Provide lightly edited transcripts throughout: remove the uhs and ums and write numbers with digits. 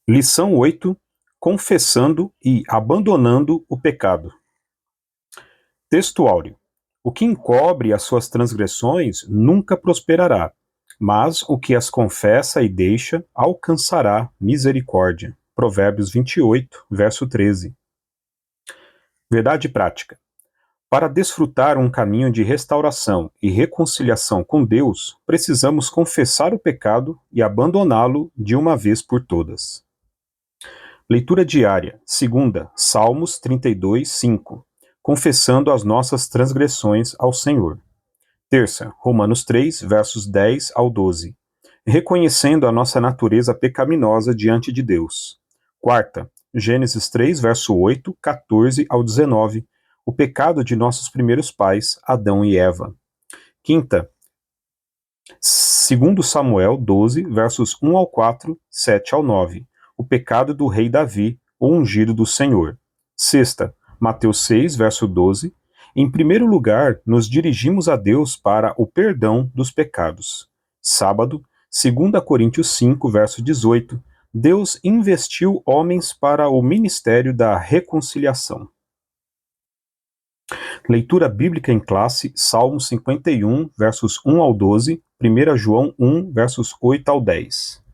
Lição 8: Confessando e abandonando o pecado. Texto áureo. O que encobre as suas transgressões nunca prosperará, mas o que as confessa e deixa alcançará misericórdia. Provérbios 28, verso 13. Verdade prática. Para desfrutar um caminho de restauração e reconciliação com Deus, precisamos confessar o pecado e abandoná-lo de uma vez por todas. Leitura diária, segunda, Salmos 32, 5, confessando as nossas transgressões ao Senhor. Terça, Romanos 3, versos 10 ao 12, reconhecendo a nossa natureza pecaminosa diante de Deus. Quarta, Gênesis 3, verso 8, 14 ao 19, o pecado de nossos primeiros pais, Adão e Eva. Quinta, segundo Samuel 12, versos 1 ao 4, 7 ao 9, o pecado do rei Davi, o ungido do Senhor. Sexta, Mateus 6, verso 12, em primeiro lugar, nos dirigimos a Deus para o perdão dos pecados. Sábado, 2 Coríntios 5, verso 18, Deus investiu homens para o ministério da reconciliação. Leitura bíblica em classe, Salmo 51, versos 1 ao 12, 1 João 1, versos 8 ao 10.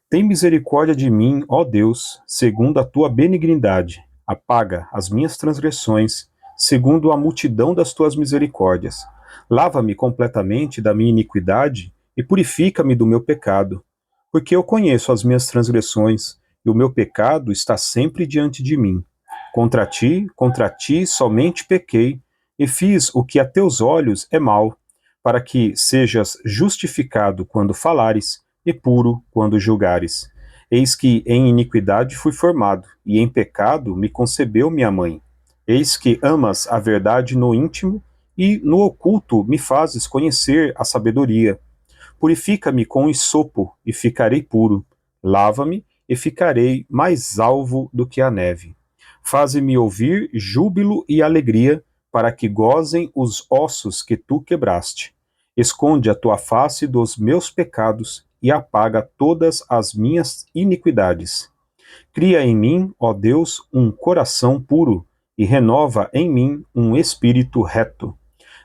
Tem misericórdia de mim, ó Deus, segundo a tua benignidade. Apaga as minhas transgressões, segundo a multidão das tuas misericórdias. Lava-me completamente da minha iniquidade e purifica-me do meu pecado. Porque eu conheço as minhas transgressões, e o meu pecado está sempre diante de mim. Contra ti somente pequei, e fiz o que a teus olhos é mal, para que sejas justificado quando falares, e puro quando julgares. Eis que em iniquidade fui formado, e em pecado me concebeu minha mãe. Eis que amas a verdade no íntimo, e no oculto me fazes conhecer a sabedoria. Purifica-me com hisopo, e ficarei puro. Lava-me, e ficarei mais alvo do que a neve. Faze-me ouvir júbilo e alegria, para que gozem os ossos que tu quebraste. Esconde a tua face dos meus pecados, e apaga todas as minhas iniquidades. Cria em mim, ó Deus, um coração puro, e renova em mim um espírito reto.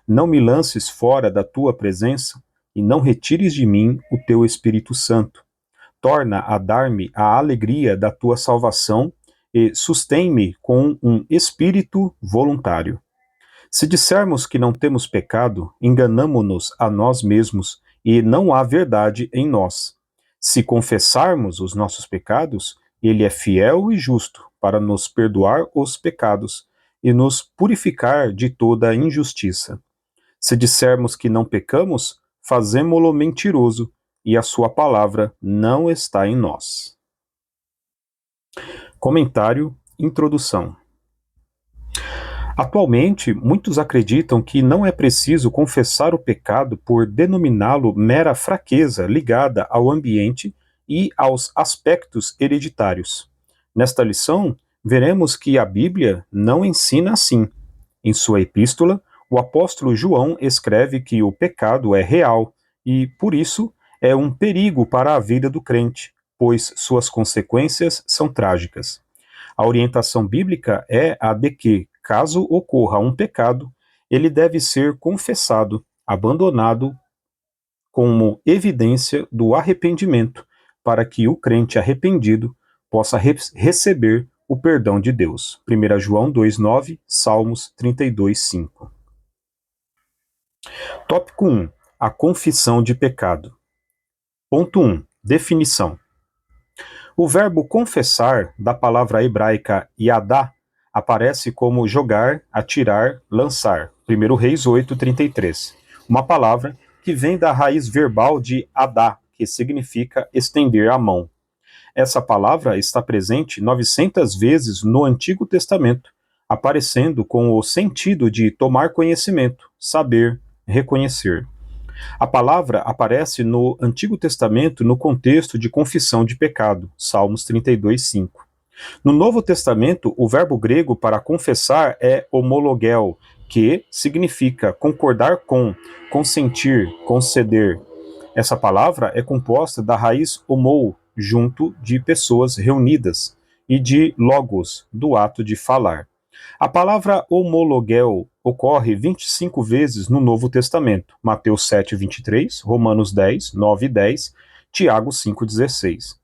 Não me lances fora da tua presença, e não retires de mim o teu Espírito Santo. Torna a dar-me a alegria da tua salvação, e sustém-me com um espírito voluntário. Se dissermos que não temos pecado, enganamo-nos a nós mesmos, e não há verdade em nós. Se confessarmos os nossos pecados, ele é fiel e justo para nos perdoar os pecados e nos purificar de toda injustiça. Se dissermos que não pecamos, fazemo-lo mentiroso, e a sua palavra não está em nós. Comentário, introdução. Atualmente, muitos acreditam que não é preciso confessar o pecado por denominá-lo mera fraqueza ligada ao ambiente e aos aspectos hereditários. Nesta lição, veremos que a Bíblia não ensina assim. Em sua epístola, o apóstolo João escreve que o pecado é real e, por isso, é um perigo para a vida do crente, pois suas consequências são trágicas. A orientação bíblica é a de que, caso ocorra um pecado, ele deve ser confessado, abandonado como evidência do arrependimento, para que o crente arrependido possa receber o perdão de Deus. 1 João 2,9, Salmos 32,5. Tópico 1. A confissão de pecado. Ponto 1. Definição. O verbo confessar, da palavra hebraica yadá, aparece como jogar, atirar, lançar. 1 Reis 8:33. Uma palavra que vem da raiz verbal de adá, que significa estender a mão. Essa palavra está presente 900 vezes no Antigo Testamento, aparecendo com o sentido de tomar conhecimento, saber, reconhecer. A palavra aparece no Antigo Testamento no contexto de confissão de pecado, Salmos 32:5. No Novo Testamento, o verbo grego para confessar é homologel, que significa concordar com, consentir, conceder. Essa palavra é composta da raiz homou, junto de pessoas reunidas, e de logos, do ato de falar. A palavra homologel ocorre 25 vezes no Novo Testamento, Mateus 7, 23, Romanos 10, 9 e 10, Tiago 5, 16.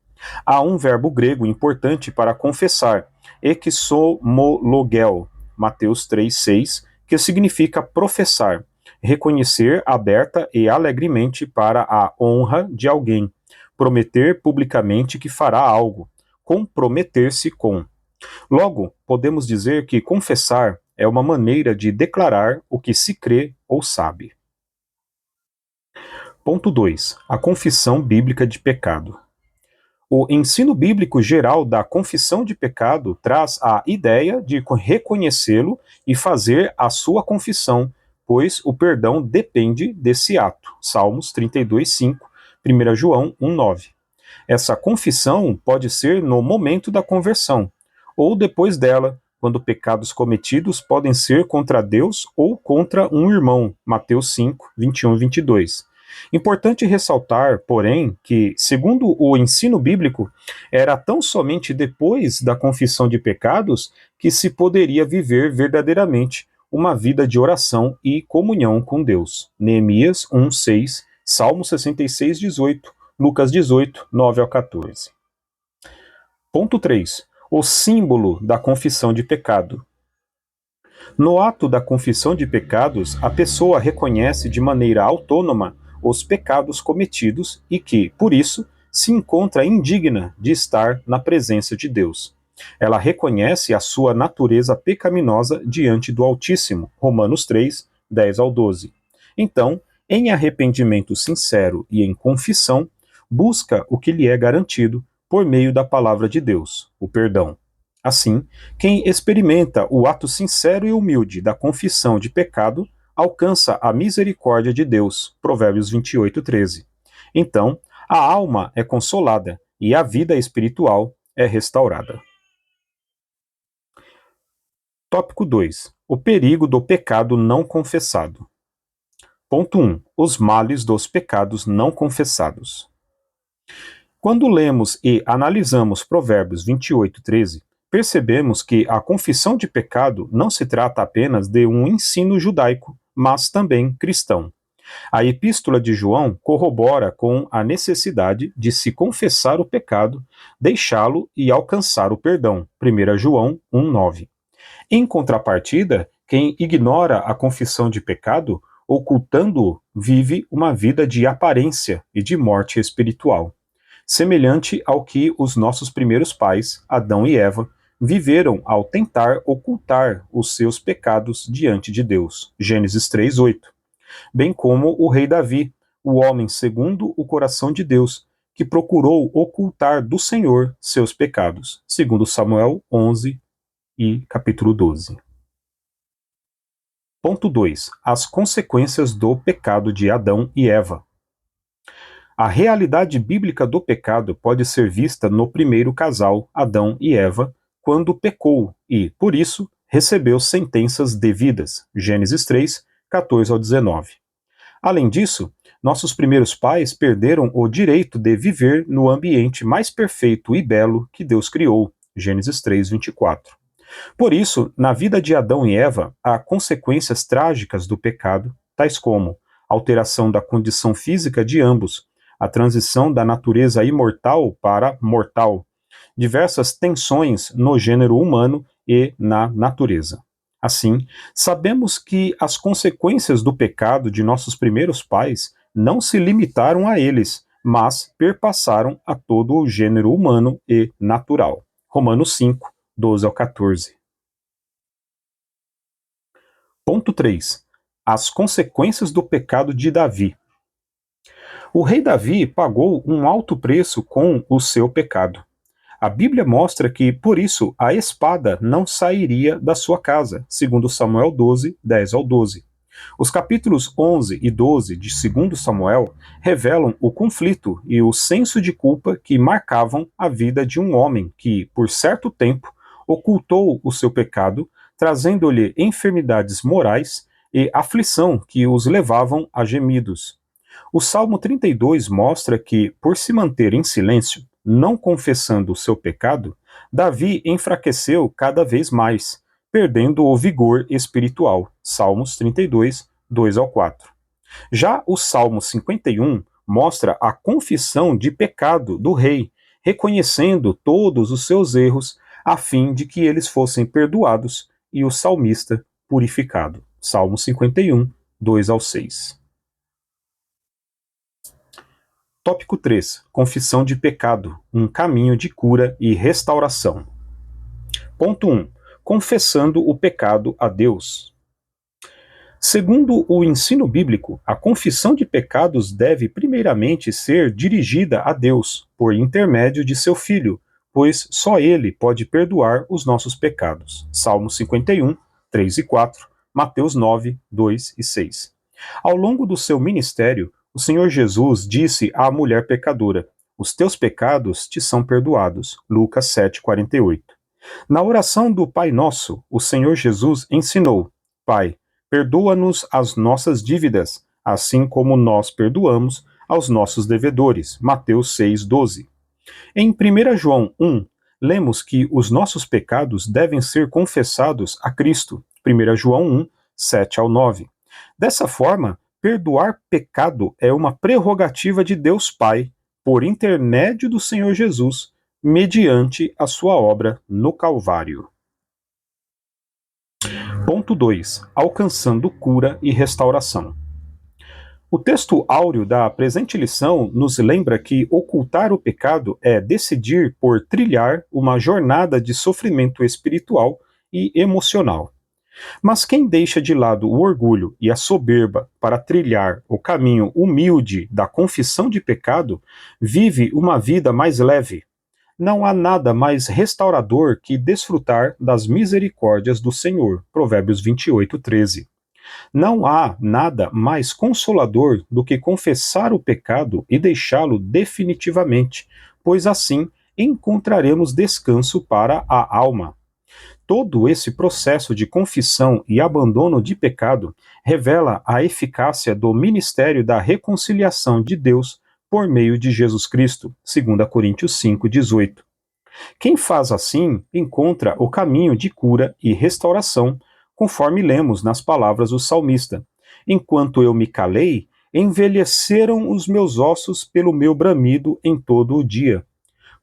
Há um verbo grego importante para confessar, exomologel, Mateus 3, 6, que significa professar, reconhecer aberta e alegremente para a honra de alguém, prometer publicamente que fará algo, comprometer-se com. Logo, podemos dizer que confessar é uma maneira de declarar o que se crê ou sabe. Ponto 2. A confissão bíblica de pecado. O ensino bíblico geral da confissão de pecado traz a ideia de reconhecê-lo e fazer a sua confissão, pois o perdão depende desse ato. Salmos 32, 5, 1 João 1, 9. Essa confissão pode ser no momento da conversão, ou depois dela, quando pecados cometidos podem ser contra Deus ou contra um irmão. Mateus 5, 21 e 22. Importante ressaltar, porém, que, segundo o ensino bíblico, era tão somente depois da confissão de pecados que se poderia viver verdadeiramente uma vida de oração e comunhão com Deus. Neemias 1, 6, Salmo 66, 18, Lucas 18, 9 ao 14. Ponto 3. O símbolo da confissão de pecado. No ato da confissão de pecados, a pessoa reconhece de maneira autônoma os pecados cometidos e que, por isso, se encontra indigna de estar na presença de Deus. Ela reconhece a sua natureza pecaminosa diante do Altíssimo. Romanos 3, 10 ao 12. Então, em arrependimento sincero e em confissão, busca o que lhe é garantido por meio da palavra de Deus, o perdão. Assim, quem experimenta o ato sincero e humilde da confissão de pecado alcança a misericórdia de Deus. Provérbios 28, 13. Então, a alma é consolada e a vida espiritual é restaurada. Tópico 2. O perigo do pecado não confessado. Ponto 1. Os males dos pecados não confessados. Quando lemos e analisamos Provérbios 28, 13, percebemos que a confissão de pecado não se trata apenas de um ensino judaico, mas também cristão. A Epístola de João corrobora com a necessidade de se confessar o pecado, deixá-lo e alcançar o perdão. 1 João 1,9. Em contrapartida, quem ignora a confissão de pecado, ocultando-o, vive uma vida de aparência e de morte espiritual, semelhante ao que os nossos primeiros pais, Adão e Eva, viveram ao tentar ocultar os seus pecados diante de Deus. Gênesis 3:8. Bem como o rei Davi, o homem segundo o coração de Deus, que procurou ocultar do Senhor seus pecados. Segundo Samuel 11 e capítulo 12. Ponto 2. As consequências do pecado de Adão e Eva. A realidade bíblica do pecado pode ser vista no primeiro casal, Adão e Eva, quando pecou e, por isso, recebeu sentenças devidas. Gênesis 3, 14 ao 19. Além disso, nossos primeiros pais perderam o direito de viver no ambiente mais perfeito e belo que Deus criou. Gênesis 3, 24. Por isso, na vida de Adão e Eva, há consequências trágicas do pecado, tais como alteração da condição física de ambos, a transição da natureza imortal para mortal, diversas tensões no gênero humano e na natureza. Assim, sabemos que as consequências do pecado de nossos primeiros pais não se limitaram a eles, mas perpassaram a todo o gênero humano e natural. Romanos 5, 12 ao 14. Ponto 3. As consequências do pecado de Davi. O rei Davi pagou um alto preço com o seu pecado. A Bíblia mostra que, por isso, a espada não sairia da sua casa, segundo Samuel 12, 10 ao 12. Os capítulos 11 e 12 de 2 Samuel revelam o conflito e o senso de culpa que marcavam a vida de um homem que, por certo tempo, ocultou o seu pecado, trazendo-lhe enfermidades morais e aflição que os levavam a gemidos. O Salmo 32 mostra que, por se manter em silêncio, não confessando o seu pecado, Davi enfraqueceu cada vez mais, perdendo o vigor espiritual. Salmos 32, 2 ao 4. Já o Salmo 51 mostra a confissão de pecado do rei, reconhecendo todos os seus erros, a fim de que eles fossem perdoados e o salmista purificado. Salmo 51, 2 ao 6. Tópico 3. Confissão de pecado, um caminho de cura e restauração. Ponto 1. Confessando o pecado a Deus. Segundo o ensino bíblico, a confissão de pecados deve primeiramente ser dirigida a Deus, por intermédio de seu Filho, pois só Ele pode perdoar os nossos pecados. Salmo 51, 3 e 4, Mateus 9, 2 e 6. Ao longo do seu ministério, o Senhor Jesus disse à mulher pecadora: "Os teus pecados te são perdoados." Lucas 7, 48. Na oração do Pai Nosso, o Senhor Jesus ensinou: "Pai, perdoa-nos as nossas dívidas, assim como nós perdoamos aos nossos devedores." Mateus 6:12. Em 1 João 1, lemos que os nossos pecados devem ser confessados a Cristo. 1 João 1, 7 ao 9. Dessa forma, perdoar pecado é uma prerrogativa de Deus Pai, por intermédio do Senhor Jesus, mediante a sua obra no Calvário. Ponto 2. Alcançando cura e restauração. O texto áureo da presente lição nos lembra que ocultar o pecado é decidir por trilhar uma jornada de sofrimento espiritual e emocional. Mas quem deixa de lado o orgulho e a soberba para trilhar o caminho humilde da confissão de pecado, vive uma vida mais leve. Não há nada mais restaurador que desfrutar das misericórdias do Senhor. Provérbios 28, 13. Não há nada mais consolador do que confessar o pecado e deixá-lo definitivamente, pois assim encontraremos descanso para a alma. Todo esse processo de confissão e abandono de pecado revela a eficácia do ministério da reconciliação de Deus por meio de Jesus Cristo, 2 Coríntios 5:18. Quem faz assim encontra o caminho de cura e restauração, conforme lemos nas palavras do salmista: "Enquanto eu me calei, envelheceram os meus ossos pelo meu bramido em todo o dia.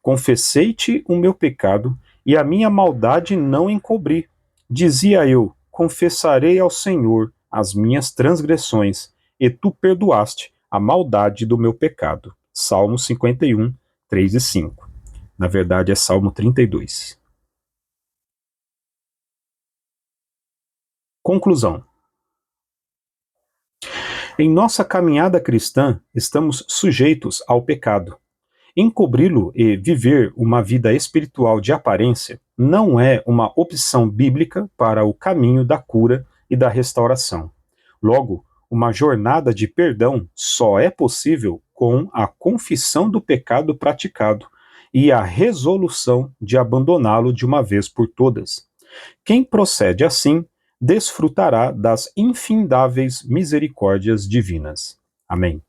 Confessei-te o meu pecado, e a minha maldade não encobri. Dizia eu: confessarei ao Senhor as minhas transgressões, e tu perdoaste a maldade do meu pecado." Salmo 51, 3 e 5. Na verdade, é Salmo 32. Conclusão. Em nossa caminhada cristã, estamos sujeitos ao pecado. Encobri-lo e viver uma vida espiritual de aparência não é uma opção bíblica para o caminho da cura e da restauração. Logo, uma jornada de perdão só é possível com a confissão do pecado praticado e a resolução de abandoná-lo de uma vez por todas. Quem procede assim desfrutará das infindáveis misericórdias divinas. Amém.